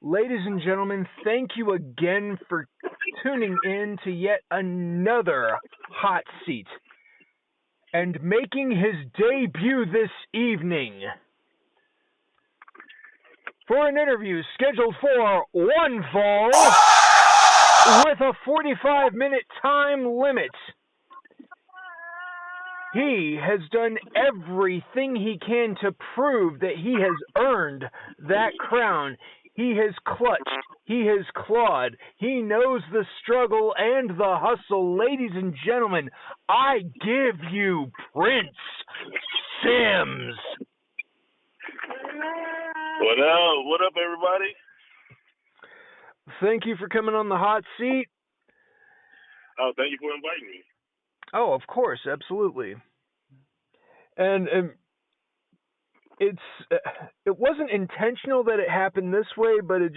Ladies and gentlemen, thank you again for tuning in to yet another hot seat. And making his debut this evening for an interview scheduled for one fall with a 45-minute time limit. He has done everything he can to prove that he has earned that crown. He has clutched. He has clawed. He knows the struggle and the hustle. Ladies and gentlemen, I give you Prince Sims. What up? What up, everybody? Thank you for coming on the hot seat. Oh, thank you for inviting me. Oh, of course, absolutely. And it wasn't intentional that it happened this way, but it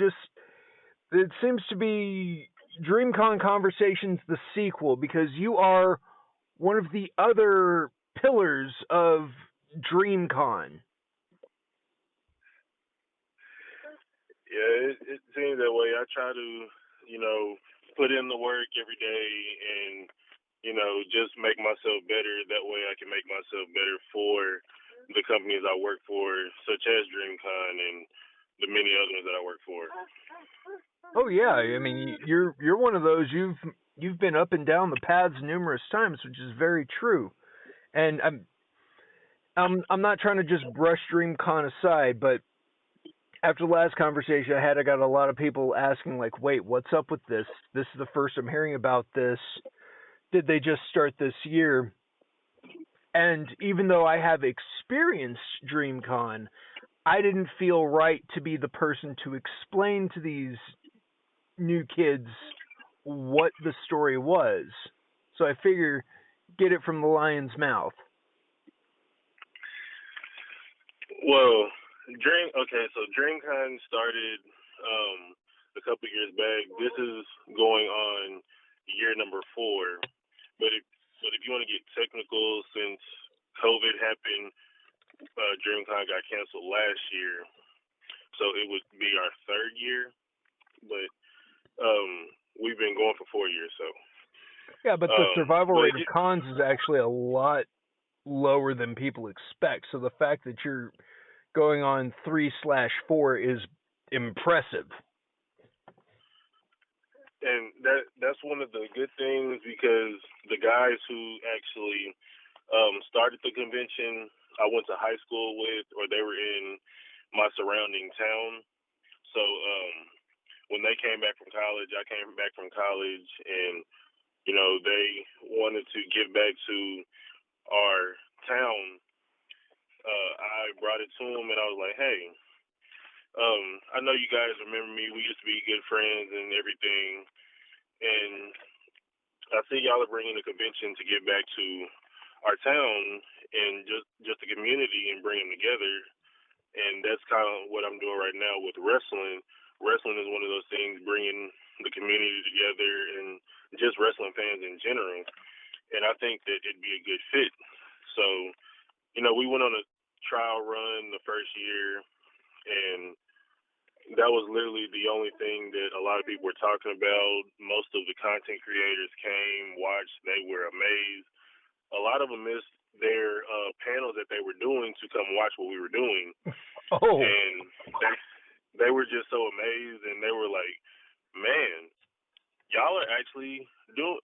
seems to be DreamCon Conversations, the sequel, because you are one of the other pillars of DreamCon. Yeah, it seems that way. I try to, put in the work every day and, just make myself better. That way I can make myself better for the companies I work for, such as DreamCon and the many other ones that I work for. Oh yeah, I mean you're one of those. You've been up and down the paths numerous times, which is very true. And I'm not trying to just brush DreamCon aside, but after the last conversation I had, I got a lot of people asking, like, wait, what's up with this? This is the first I'm hearing about this. Did they just start this year? And even though I have experienced DreamCon, I didn't feel right to be the person to explain to these new kids what the story was. So I figure, get it from the lion's mouth. Well, so DreamCon started a couple years back. This is going on year number 4. But if you want to get technical, since COVID happened, DreamCon got canceled last year, so it would be our 3rd year. But we've been going for 4 years, so. Yeah, but the survival rate of cons is actually a lot lower than people expect. So the fact that you're going on 3/4 is impressive. And that's one of the good things, because the guys who actually started the convention, I went to high school with, or they were in my surrounding town. So when they came back from college, I came back from college, and they wanted to give back to our town. I brought it to them, and I was like, hey, I know you guys remember me. We used to be good friends and everything. And I see y'all are bringing the convention to give back to our town and just the community and bring them together. And that's kind of what I'm doing right now with wrestling. Wrestling is one of those things, bringing the community together and just wrestling fans in general. And I think that it'd be a good fit. So, we went on a trial run the first year, and that was literally the only thing that a lot of people were talking about. Most of the content creators came, watched, they were amazed. A lot of them missed their panels that they were doing to come watch what we were doing. Oh. And they were just so amazed, and they were like, man, y'all are actually y'all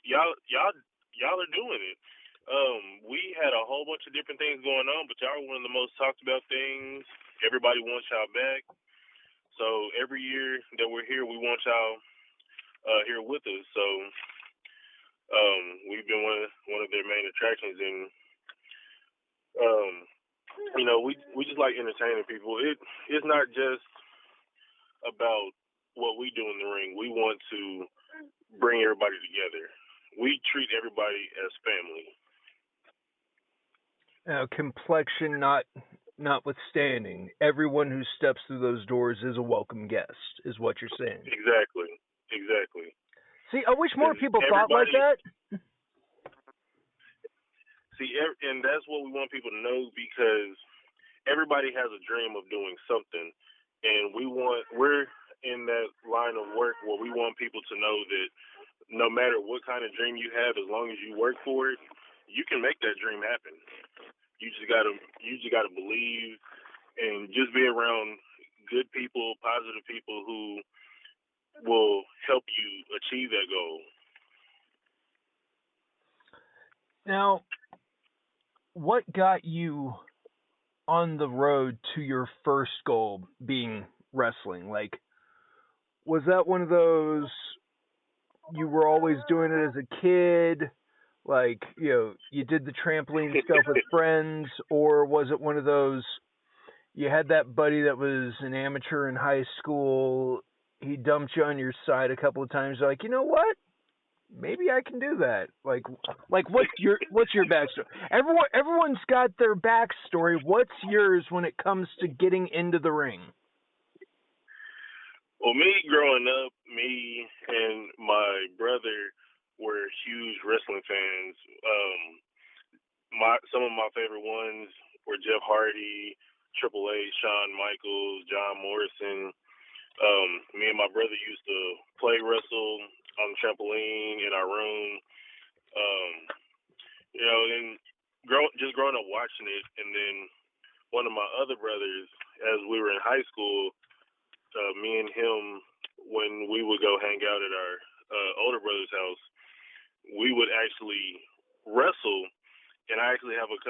are doing it. We had a whole bunch of different things going on, but y'all are one of the most talked about things. Everybody wants y'all back. So every year that we're here, we want y'all here with us. So we've been one of their main attractions, and we just like entertaining people. It's not just about what we do in the ring. We want to bring everybody together. We treat everybody as family. Complexion notwithstanding, everyone who steps through those doors is a welcome guest, is what you're saying. Exactly. See, I wish more people thought like that. See, and that's what we want people to know, because everybody has a dream of doing something, and we're in that line of work where we want people to know that no matter what kind of dream you have, as long as you work for it, you can make that dream happen. You just gotta believe and just be around good people, positive people who will help you achieve that goal. Now, what got you on the road to your first goal being wrestling? Like, was that one of those you were always doing it as a kid? Like, you did the trampoline stuff with friends, or was it one of those you had that buddy that was an amateur in high school, he dumped you on your side a couple of times, like, you know what? Maybe I can do that. Like what's your backstory? Everyone's got their backstory. What's yours when it comes to getting into the ring? Well, me growing up, me and my brother were huge wrestling fans. Some of my favorite ones were Jeff Hardy, Triple H, Shawn Michaels, John Morrison. Me and my brother used to play wrestle on the trampoline in our room. And just growing up watching it, and then one of my other brothers, as we were in high school, me and him, when we would go hang out at our older brother's house, we would actually wrestle, and I actually have a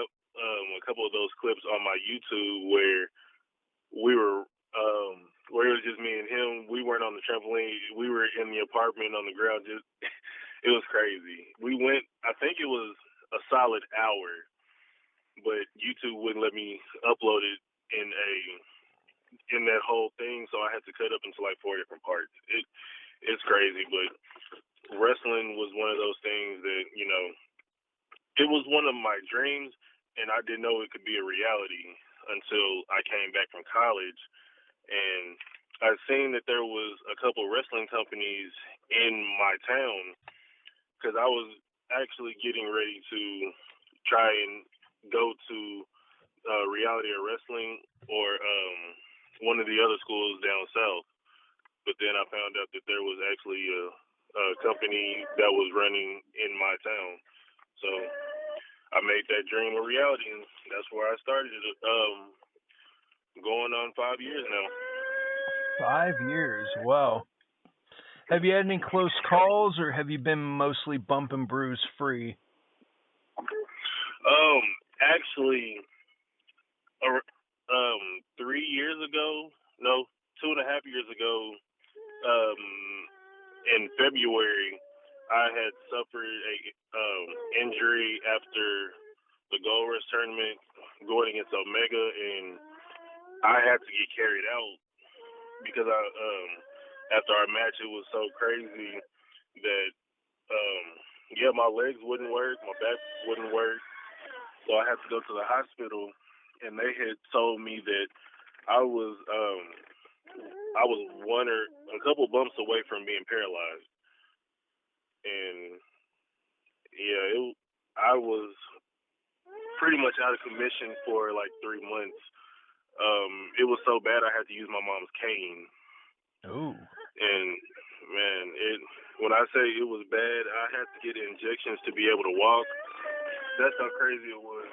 couple of those clips on my YouTube where where it was just me and him. We weren't on the trampoline. We were in the apartment on the ground. Just it was crazy. We went. I think it was a solid hour, but YouTube wouldn't let me upload it in that whole thing, so I had to cut up into like 4 different parts. It's crazy, but wrestling was one of those things that it was one of my dreams, and I didn't know it could be a reality until I came back from college, and I seen that there was a couple wrestling companies in my town, because I was actually getting ready to try and go to reality of wrestling or one of the other schools down south. But then I found out that there was actually a company that was running in my town. So I made that dream a reality, and that's where I started it. Going on 5 years now. 5 years, wow. Have you had any close calls, or have you been mostly bump and bruise free? Actually, 3 years ago, no, 2.5 years ago, in February, I had suffered a injury after the Gold Rush tournament going against Omega, and I had to get carried out because after our match, it was so crazy that my legs wouldn't work, my back wouldn't work, so I had to go to the hospital, and they had told me that I was one or a couple bumps away from being paralyzed, and I was pretty much out of commission for like 3 months. It was so bad I had to use my mom's cane. Oh. And man, when I say it was bad, I had to get injections to be able to walk. That's how crazy it was.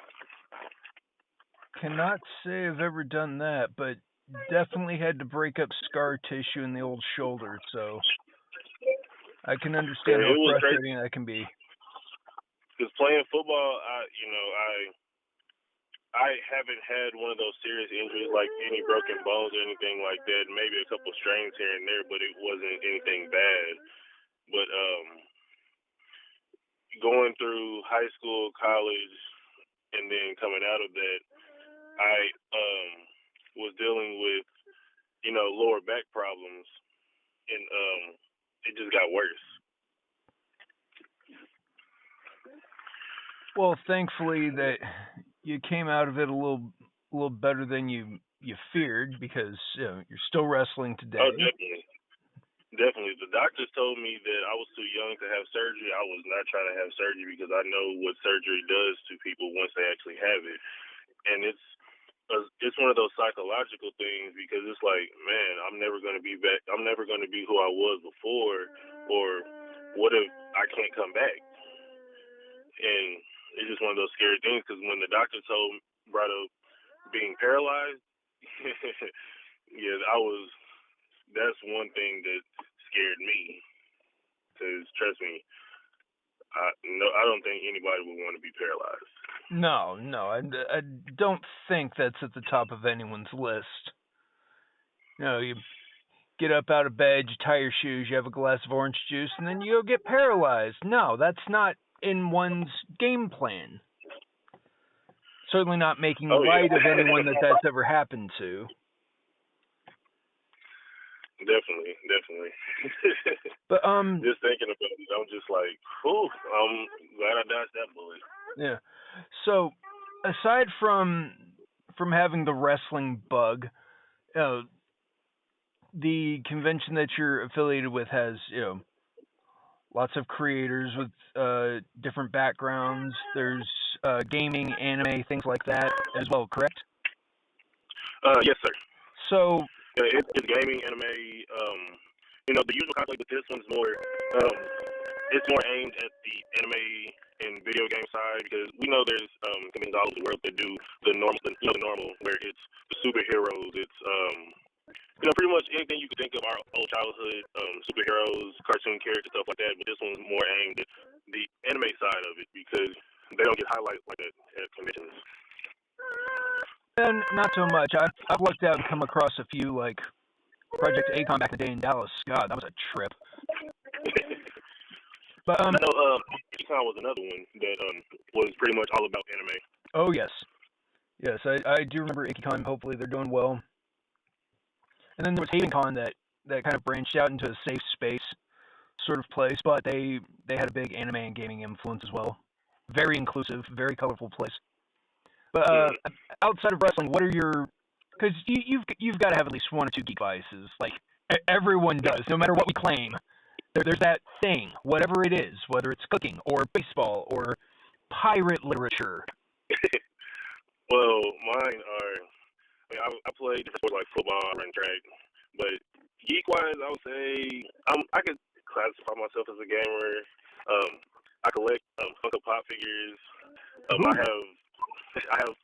Cannot say I've ever done that, but definitely had to break up scar tissue in the old shoulder, so I can understand how frustrating that can be. Because playing football, I haven't had one of those serious injuries like any broken bones or anything like that. Maybe a couple strains here and there, but it wasn't anything bad. But going through high school, college, and then coming out of that, I was dealing with lower back problems, and it just got worse. Well, thankfully that you came out of it a little better than you feared, because you're still wrestling today. Oh, definitely. The doctors told me that I was too young to have surgery. I was not trying to have surgery because I know what surgery does to people once they actually have it, and it's one of those psychological things because it's like, man, I'm never gonna be back. I'm never gonna be who I was before, or what if I can't come back? And it's just one of those scary things because when the doctor brought up being paralyzed, yeah, I was. That's one thing that scared me. Because trust me, I don't think anybody would want to be paralyzed. No, I don't think that's at the top of anyone's list. You get up out of bed, you tie your shoes, you have a glass of orange juice, and then you go get paralyzed. No, that's not in one's game plan. Certainly not making light of anyone that's ever happened to. Definitely. But just thinking about it, I'm just like, whew, I'm glad I dodged that bullet. Yeah. So, aside from having the wrestling bug, the convention that you're affiliated with has lots of creators with different backgrounds. There's gaming, anime, things like that as well. Correct? Yes, sir. So. It's gaming, anime. The usual conflict with this one's more. It's more aimed at the anime and video game side because we know there's companies all over the world that do the normal where it's the superheroes. It's pretty much anything you could think of our old childhood superheroes, cartoon characters, stuff like that. But this one's more aimed at the anime side of it because they don't get highlights like that at conventions. And not so much. I've looked out and come across a few like Project Acon back in the day in Dallas. God, that was a trip. But I know Acon was another one that was pretty much all about anime. Oh yes, I do remember Acon. Hopefully they're doing well. And then there was HavenCon that kind of branched out into a safe space sort of place, but they had a big anime and gaming influence as well. Very inclusive, very colorful place. But outside of wrestling, what are your? Because you've got to have at least one or two geek vices. Like everyone does, no matter what we claim. There's that thing, whatever it is, whether it's cooking or baseball or pirate literature. Well, mine are. I play different sports like football, I run track, but geek-wise, I would say I could classify myself as a gamer. I collect Funko Pop figures. I have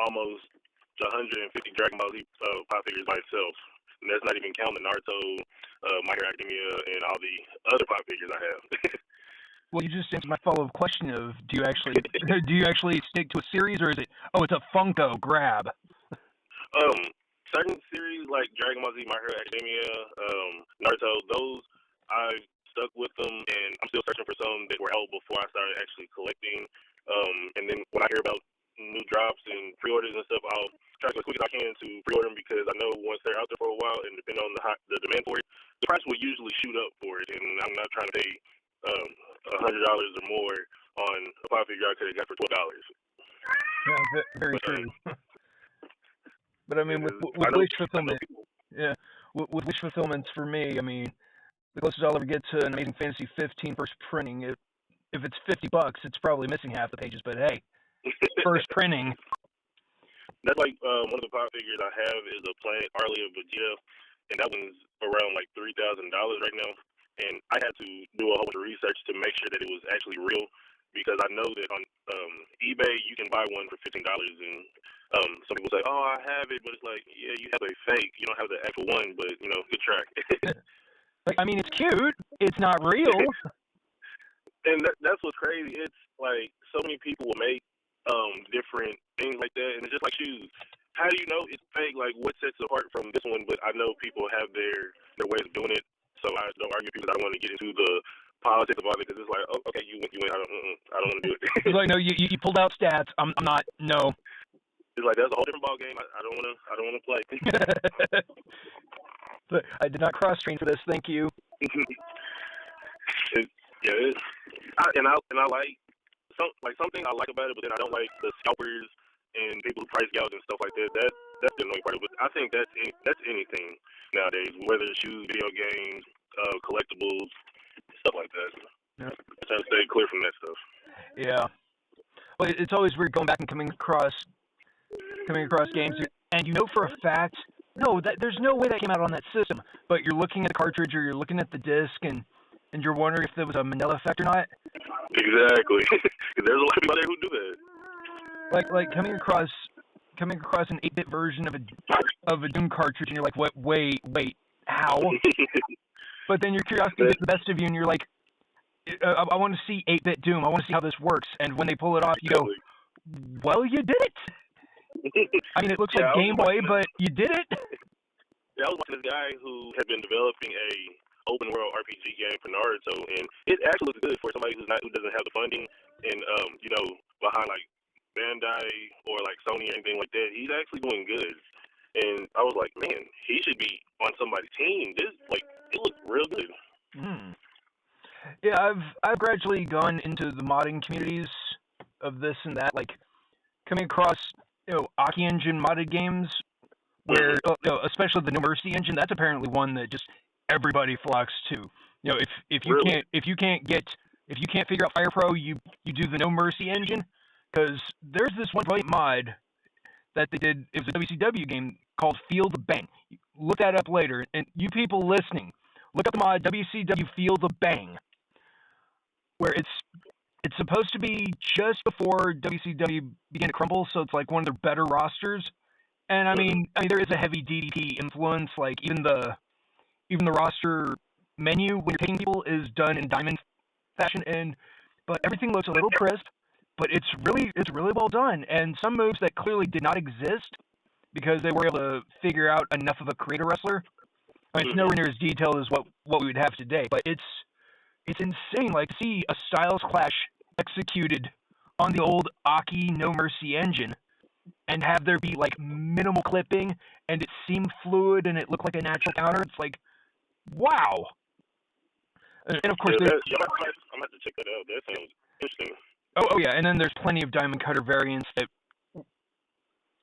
almost 150 Dragon Ball Z pop figures by itself. And that's not even counting Naruto, My Hero Academia, and all the other pop figures I have. Well, you just answered my follow-up question of do you actually stick to a series, or is it it's a Funko grab? Certain series like Dragon Ball Z, My Hero Academia, Naruto, those I stuck with them, and I'm still searching for some that were out before I started actually collecting. And then when I hear about new drops and pre-orders and stuff, I'll try to go as quick as I can to pre-order them because I know once they're out there for a while and depending on the demand for it, the price will usually shoot up for it. And I'm not trying to pay $100 or more on a pop figure I could have got for $12. Yeah, very true. But I mean, with wish fulfillment, with wish fulfillments for me, I mean, the closest I'll ever get to an Amazing Fantasy 15 first printing, if it's $50, it's probably missing half the pages. But hey, first printing. That's like one of the pop figures I have is a Planet Arlie of Vegeta, and that one's around like $3,000 right now. And I had to do a whole bunch of research to make sure that it was actually real, because I know that on eBay you can buy one for $15, and some people say, "Oh, I have it," but it's like, yeah, you have a fake. You don't have the actual one, but good try. Like, I mean, it's cute. It's not real. And that's what's crazy. It's like so many people will make different things like that, and it's just like shoes. How do you know it's fake? Like, what sets it apart from this one? But I know people have their ways of doing it, so I don't argue with people. I don't want to get into the politics of all of it because it's like, oh, okay, you win. I don't want to do it. It's like, no, you pulled out stats. I'm not. No. It's like that's a whole different ball game. I don't want to play. But I did not cross train for this. Thank you. I like something I like about it, but then I don't like the scalpers and people who price gouge and stuff like that. That's the annoying part. But I think that's anything nowadays, whether it's shoes, video games, collectibles, stuff like that. Yeah. I'm trying to stay clear from that stuff. Yeah. Well, it's always weird going back and coming across coming across games, and you know for a fact, no, there's no way that came out on that system. But you're looking at the cartridge or you're looking at the disc, and you're wondering if there was a Mandela effect or not. Exactly. There's a lot of people out there who do that. Like coming across an 8-bit version of a Doom cartridge, and you're like, what? Wait, how? But then your curiosity gets the best of you, and you're like, I want to see 8-bit Doom. I want to see how this works. And when they pull it off, you go, well, you did it. I mean, it looks like Game Boy, but you did it. Yeah, I was watching this guy who had been developing a open world RPG game for Naruto, and it actually looks good for somebody who doesn't have the funding and behind like Bandai or like Sony or anything like that. He's actually doing good, and I was like, man, he should be on somebody's team. This it looks real good. Yeah, I've gradually gone into the modding communities of this and that, like coming across Aki Engine modded games, where especially the No Mercy engine. That's apparently one that just everybody flocks to. If you can't figure out Fire Pro, you do the No Mercy engine, because there's this one brilliant mod that they did. It was a WCW game called Feel the Bang. Look that up later, and you people listening, look up the mod WCW Feel the Bang, where it's supposed to be just before WCW began to crumble, so it's like one of their better rosters. And I mean there is a heavy DDP influence, like even the roster menu when you're picking people is done in diamond fashion, but everything looks a little crisp, but it's really well done. And some moves that clearly did not exist because they were able to figure out enough of a creator wrestler. I mean, it's nowhere near as detailed as what we would have today, but it's insane. Like, to see a Styles Clash executed on the old Aki No Mercy engine and have there be like minimal clipping and it seemed fluid and it looked like a natural counter. It's like, wow. And of course, I'm gonna have to check that out. That sounds interesting. Oh yeah, and then there's plenty of Diamond Cutter variants that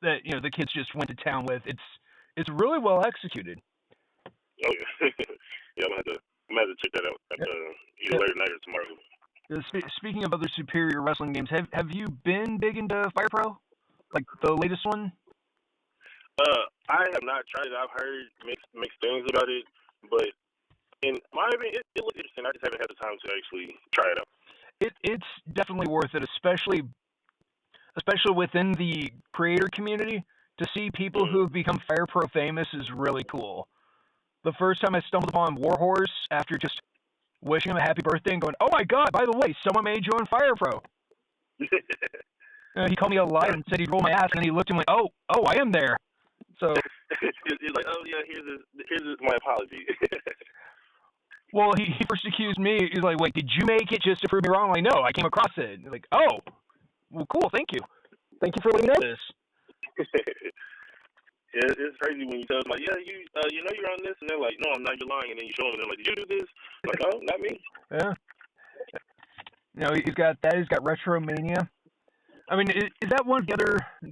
the kids just went to town with. It's really well executed. Oh yeah, yeah. I'm gonna have to check that out either later tonight or tomorrow. Speaking of other superior wrestling games, have you been big into Fire Pro, like the latest one? I have not tried it. I've heard mixed things about it, but in my opinion, it looks interesting. I just haven't had the time to actually try it out. It's definitely worth it, especially within the creator community. To see people who have become Fire Pro famous is really cool. The first time I stumbled upon Warhorse after just wishing him a happy birthday and going, "Oh my God! By the way, someone made you on Fire Pro." He called me a liar and said he'd roll my ass, and then he looked and went, "Oh, I am there." So he's like, "Oh yeah, here's my apology." Well, he first accused me. He's like, "Wait, did you make it just to prove me wrong?" I'm like, "No, I came across it." He's like, "Oh, well, cool. Thank you for letting me know this." Yeah, it's crazy when you tell them like, "Yeah, you're on this," and they're like, "No, I'm not. You're lying." And then you show them, and they're like, "Did you do this?" I'm like, "Oh, not me." Yeah. He's got that. He's got Retromania. I mean, is that one of the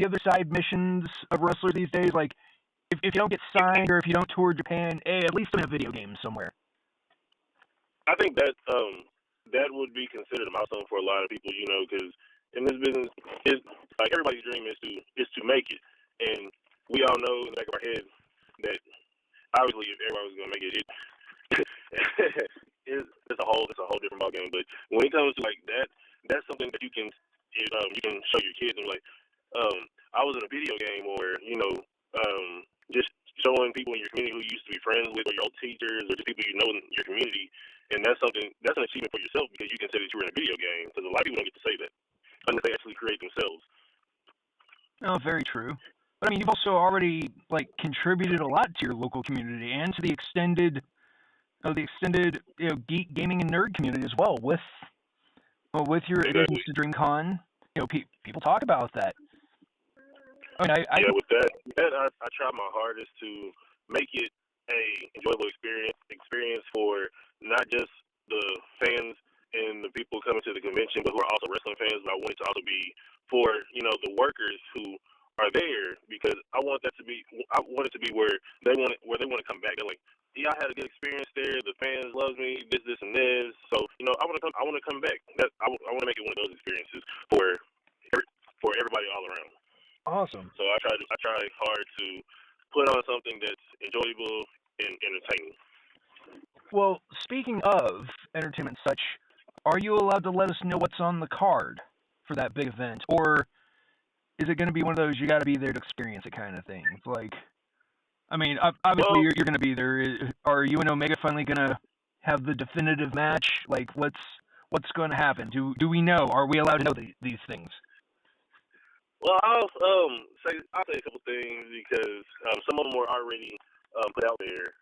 other side missions of wrestlers these days? Like, if you don't get signed or if you don't tour Japan, hey, at least in a video game somewhere. I think that would be considered a milestone for a lot of people, because in this business, it's like everybody's dream is to make it, and we all know in the back of our head that obviously if everybody was gonna make it, it's a whole different ballgame. But when it comes to like that, that's something that you can show your kids and be like, I was in a video game, or just showing people in your community who you used to be friends with, or your old teachers, or just people you know in your community. And that's an achievement for yourself because you can say that you were in a video game, because a lot of people don't get to say that unless they actually create themselves. Oh, very true. But I mean, you've also already contributed a lot to your local community and to the extended geek, gaming, and nerd community as well with your additions to DreamCon. People talk about that. I mean, with that I try my hardest to make it a enjoyable experience for not just the fans and the people coming to the convention, but who are also wrestling fans. But I want it to also be for the workers who are there, because I want it to be where they want to come back. They're like, yeah, I had a good experience there. The fans love me. This, and this. So I want to come back. I want to make it one of those experiences for everybody all around. Awesome. So I try hard to put on something that's enjoyable and entertaining. Well, speaking of entertainment and such, are you allowed to let us know what's on the card for that big event, or is it going to be one of those you got to be there to experience it kind of things? Like, I mean, obviously Well, you're going to be there. Are you and Omega finally going to have the definitive match? Like, what's going to happen? Do we know? Are we allowed to know these things? I'll say a couple things because some of them were already put out there,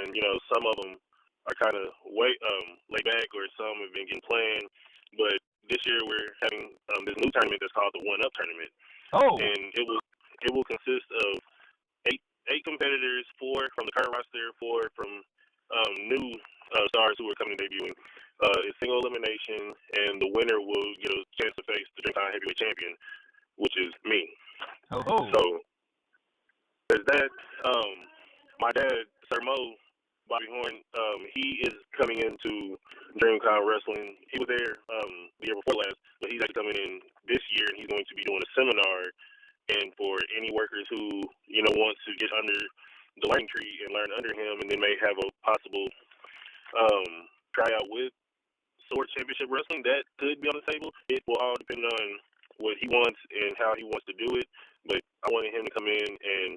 and some of them are kind of laid back, or some have been getting planned. But this year we're having this new tournament that's called the One Up Tournament, Oh, and it will consist of eight competitors, four from the current roster, four from new stars who are coming to debuting. It's single elimination, and the winner will get a chance to face the Dreamtime Heavyweight Champion, which is me. oh. So there's that. My dad, Sir Mo, Bobby Horn, he is coming into DreamCon Wrestling. He was there the year before last, but he's actually coming in this year, and he's going to be doing a seminar. And for any workers who want to get under the learning tree and learn under him, and then may have a possible tryout with Sword Championship Wrestling, that could be on the table. It will all depend on what he wants and how he wants to do it. But I wanted him to come in and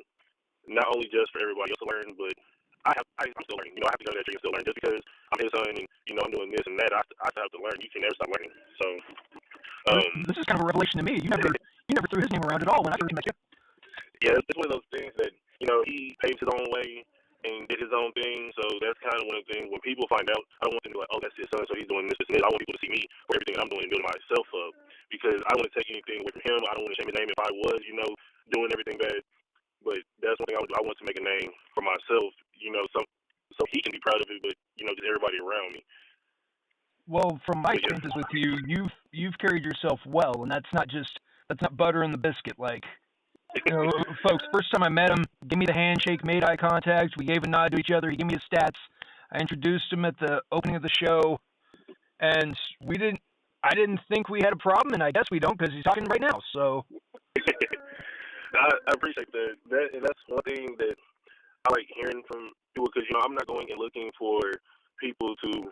not only just for everybody else to learn, but I'm still learning. I have to go to that tree and still learn. Just because I'm his son and I'm doing this and that, I still have to learn. You can never stop learning. So this is kind of a revelation to me. You never threw his name around at all when I first met you. Yeah, it's one of those things that he paved his own way and did his own thing. So that's kind of one of the things when people find out, I don't want them to be like, oh, that's his son, so he's doing this and this. I want people to see me for everything that I'm doing and building myself up, because I don't want to take anything away from him. I don't want to shame his name if I was, doing everything bad. But that's one thing I would do. I want to make a name for myself, so he can be proud of it, but just everybody around me. Well, from my experiences with you, you've carried yourself well, and that's not butter in the biscuit. Like, folks, first time I met him, gave me the handshake, made eye contact, we gave a nod to each other, he gave me his stats, I introduced him at the opening of the show, and I didn't think we had a problem, and I guess we don't, because he's talking right now, so. I appreciate that. That's one thing that I like hearing from people, because I'm not going and looking for people to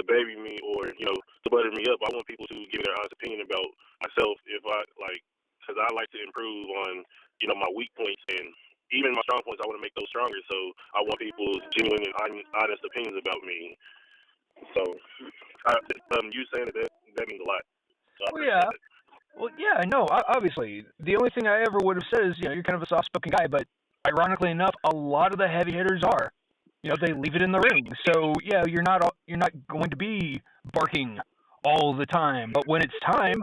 baby me or to butter me up. I want people to give me their honest opinion about myself, because I like to improve on my weak points, and even my strong points I want to make those stronger. So I want people's genuine and honest opinions about me. So you saying that means a lot. So Well, yeah. that. Well, yeah, no, obviously. The only thing I ever would have said is, you're kind of a soft-spoken guy, but ironically enough, a lot of the heavy hitters are. They leave it in the ring. So, yeah, you're not going to be barking all the time. But when it's time,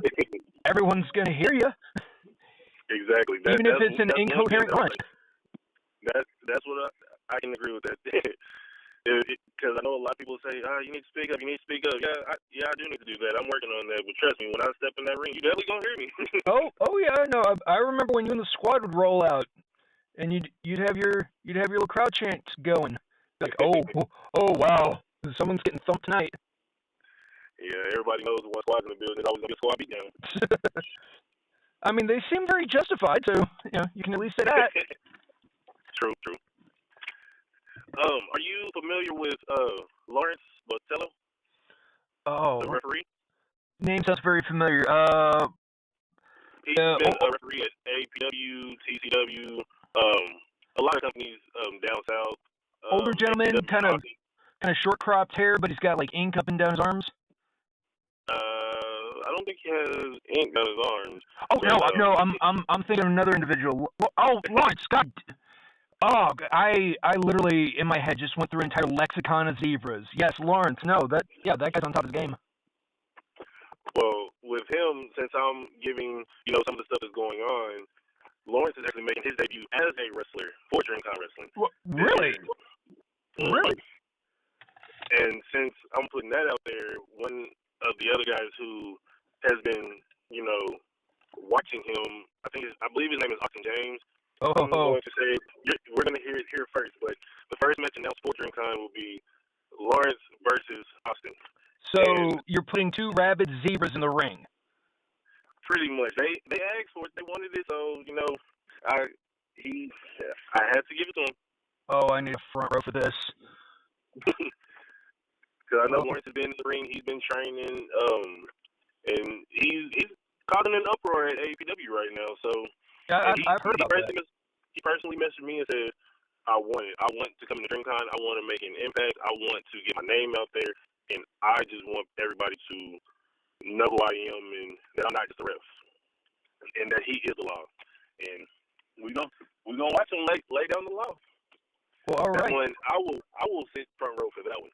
everyone's going to hear you. Exactly. Even if it's an incoherent grunt. That's what I can agree with that. Because I know a lot of people say, you need to speak up, you need to speak up. Yeah, I do need to do that. I'm working on that. But trust me, when I step in that ring, you definitely going to hear me. oh yeah, no, I remember when you and the squad would roll out, and you'd have your little crowd chant going. Like, oh wow, someone's getting thumped tonight. Yeah, everybody knows one squad's in the building. There's always going to be a squad beatdown. I mean, they seem very justified, so you can at least say that. True. Are you familiar with Lawrence Botello? Oh, the referee? Name sounds very familiar. He's been a referee at APW, TCW, a lot of companies down south. Older gentleman, kind of short cropped hair, but he's got like ink up and down his arms. I don't think he has ink on his arms. Oh no, I'm thinking of another individual. Oh, Lawrence, God. Oh, I literally in my head just went through an entire lexicon of zebras. Yes, Lawrence. No, that guy's on top of his game. Well, with him, since I'm giving some of the stuff that's going on, Lawrence is actually making his debut as a wrestler for DreamCon Wrestling. Really? Really? And since I'm putting that out there, one of the other guys who has been, watching him, I believe his name is Austin James. I'm going to say we're going to hear it here first, but the first match announced for DreamCon will be Lawrence versus Austin. So you're putting two rabid zebras in the ring. Pretty much. They asked for it. They wanted it, so I I had to give it to him. Oh, I need a front row for this. Because I know Lawrence has been in the ring. He's been training, and he's causing an uproar at APW right now. So Yeah, I've heard about that. He personally messaged me and said, I want to come to DreamCon. I want to make an impact. I want to get my name out there, and I just want everybody to know who I am and that I'm not just a ref, and that he is the law. And we're gonna watch him lay down the law. Well, all right. That one, I will sit front row for that one.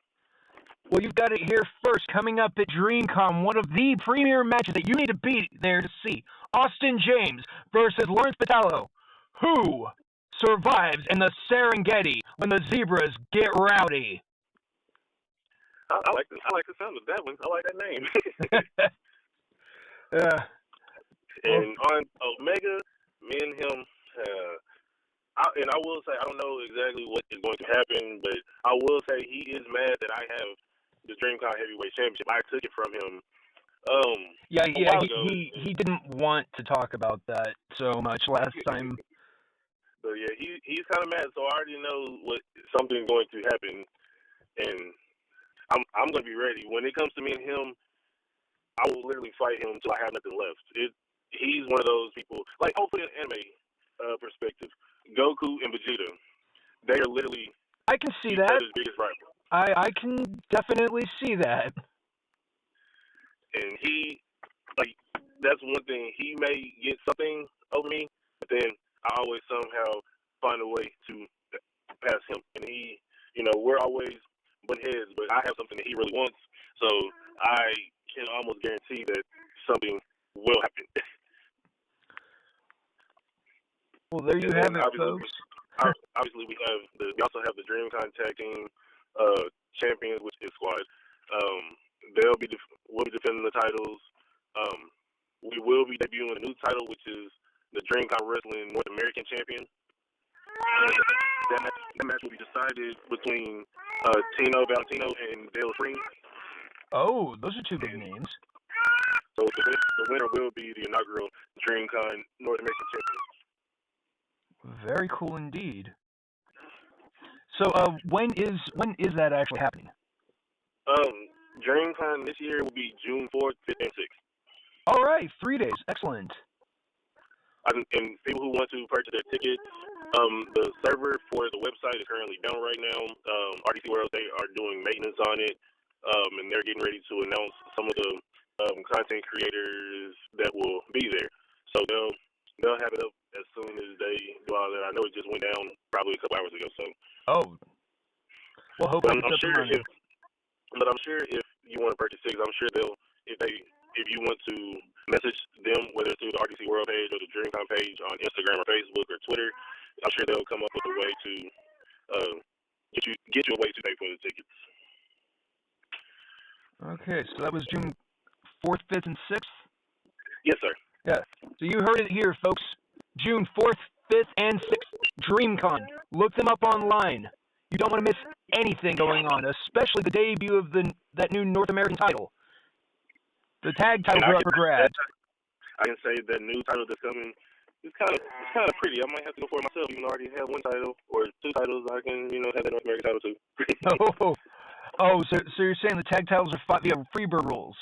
Well, you've got it here first. Coming up at DreamCon, one of the premier matches that you need to be there to see: Austin James versus Lawrence Batallo. Who survives in the Serengeti when the zebras get rowdy? I like the sound of that one. I like that name. And on Omega, me and him. And I will say, I don't know exactly what is going to happen, but I will say he is mad that I have the DreamCon Heavyweight Championship. I took it from him. He didn't want to talk about that so much last time. So yeah, he's kind of mad. So I already know something's going to happen, and I'm going to be ready. When it comes to me and him, I will literally fight him until I have nothing left. He's one of those people. Like, hopefully, an anime perspective, Goku and Vegeta, they are literally I can see that. His biggest rival. I can definitely see that. And that's one thing. He may get something over me, but then I always somehow find a way to pass him. And we're always butt heads, but I have something that he really wants, so I can almost guarantee that something will happen. Well, there you have it, folks. Obviously, we also have the DreamCon Tag Team Champions, which is Squad. We'll be defending the titles. We will be debuting a new title, which is the DreamCon Wrestling North American Champion. That match will be decided between Tino Valentino and Dale Free. Oh, those are two big names. So the winner will be the inaugural DreamCon North American Champion. Very cool indeed. So, when is that actually happening? DreamCon this year will be June 4th, 5th, and 6th. All right, 3 days. Excellent. And people who want to purchase their tickets, the server for the website is currently down right now. RDC World, they are doing maintenance on it, and they're getting ready to announce some of the content creators that will be there. So they'll have it up as soon as they do all that. I know it just went down probably a couple hours ago. So. Oh. Well, hopefully I'm sure if you want to purchase tickets, I'm sure if you want to message them, whether it's through the RDC World page or the DreamCon page on Instagram or Facebook or Twitter, I'm sure they'll come up with a way to get you a way to pay for the tickets. Okay, so that was June 4th, 5th, and 6th? Yes, sir. Yeah. So you heard it here, folks. June 4th, 5th, and 6th. DreamCon. Look them up online. You don't want to miss anything going on, especially the debut of that new North American title. The tag titles are up for grabs. I can say the new title that's coming is kind of pretty. I might have to go for it myself, even though I already have one title or two titles. I can have the North American title too. So you're saying the tag titles are fought via Freebird rules?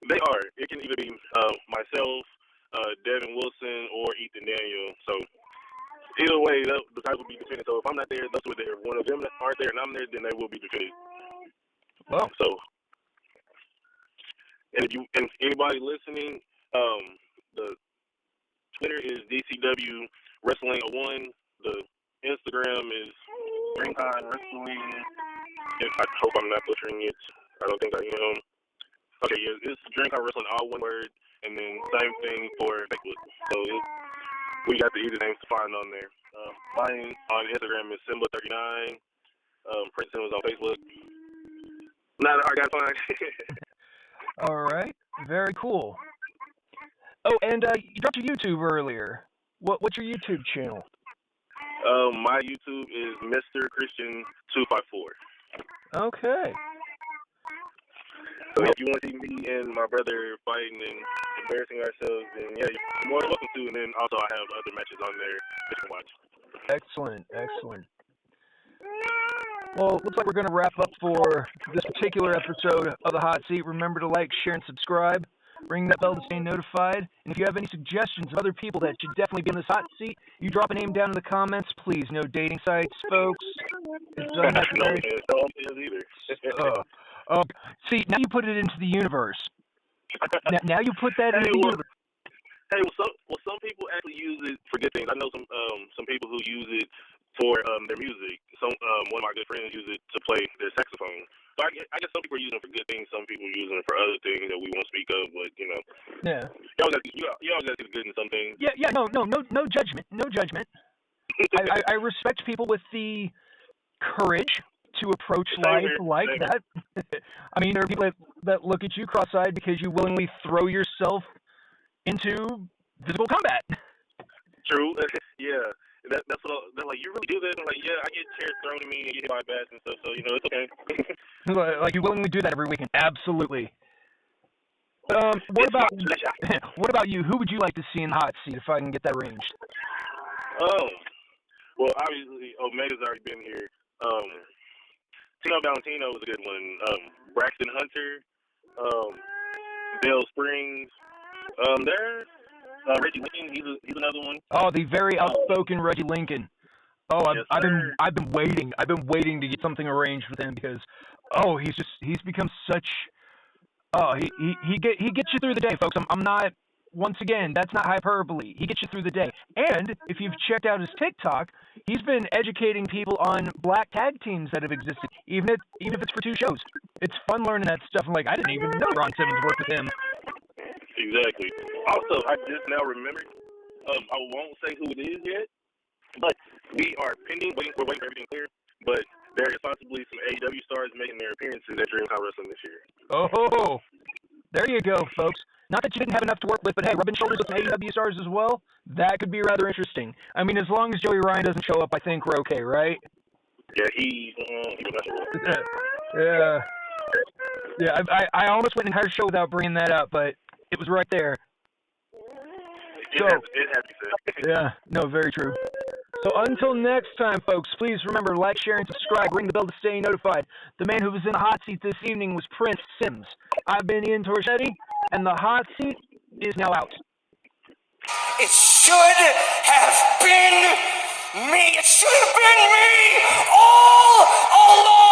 They are. It can either be myself, Devin Wilson, or Ethan Daniel. So either way, the title will be defended. So if I'm not there, those two are there. If one of them aren't there and I'm there, then they will be defended. Well. So. And anybody listening, the Twitter is DCW Wrestling 01. The Instagram is DreamCon Wrestling. I hope I'm not butchering it. I don't think I am. Okay, yeah, it's DreamCon Wrestling, all one word, and then same thing for Facebook. So we got the easy names to find on there. Mine on Instagram is Simba39. Prince Simmons on Facebook. Not a hard guy to find. All right, very cool. Oh, and you dropped your YouTube earlier. What's your YouTube channel? My YouTube is Mr. Christian 254. Okay. So yeah, if you want to see me and my brother fighting and embarrassing ourselves, then yeah, you're more than welcome to. And then also I have other matches on there that you can watch. Excellent, excellent. Well, looks like we're going to wrap up for this particular episode of the Hot Seat. Remember to like, share, and subscribe. Ring that bell to stay notified. And if you have any suggestions of other people that should definitely be in this hot seat, you drop a name down in the comments, please. No dating sites, folks. It's unnecessary. See, now you put it into the universe. Now you put that into the universe. Hey, some people actually use it for good things. I know some people who use it for their music. One of my good friends use it to play their saxophone. So I guess some people are using it for good things. Some people are using it for other things that we won't speak of. But you know, yeah, you always got to see the good in some things. Yeah. No judgment. No judgment. I respect people with the courage to approach life like that. I mean, there are people that look at you cross-eyed because you willingly throw yourself into physical combat. True. Yeah. That's what they're like. You really do that? I'm like, yeah, I get chairs thrown at me and get hit by bats and stuff. So you know, it's okay. Like you willingly do that every weekend? Absolutely. What about you? Who would you like to see in the hot seat if I can get that arranged? Well, obviously Omega's already been here. Tino Valentino was a good one. Braxton Hunter, Dale Springs. Reggie Lincoln, he's another one. Oh, the very outspoken Reggie Lincoln. Oh, I've been waiting. I've been waiting to get something arranged with him because he's become such. Oh, he gets you through the day, folks. I'm not. Once again, that's not hyperbole. He gets you through the day. And if you've checked out his TikTok, he's been educating people on black tag teams that have existed, even if it's for 2 shows. It's fun learning that stuff. I'm like, I didn't even know Ron Simmons worked with him. Exactly. Also, I just now remembered. I won't say who it is yet, but we are waiting for everything clear. But there is possibly some AEW stars making their appearances at Dream High Wrestling this year. Oh, there you go, folks. Not that you didn't have enough to work with, but hey, rubbing shoulders with some AEW stars as well, that could be rather interesting. I mean, as long as Joey Ryan doesn't show up, I think we're okay, right? Yeah, he Yeah, I almost went an entire show without bringing that up, but it was right there. It has to be said. Yeah, no, very true. So until next time, folks, please remember, like, share, and subscribe. Ring the bell to stay notified. The man who was in the hot seat this evening was Prince Sims. I've been Ian Torchetti, and the hot seat is now out. It should have been me. It should have been me all along.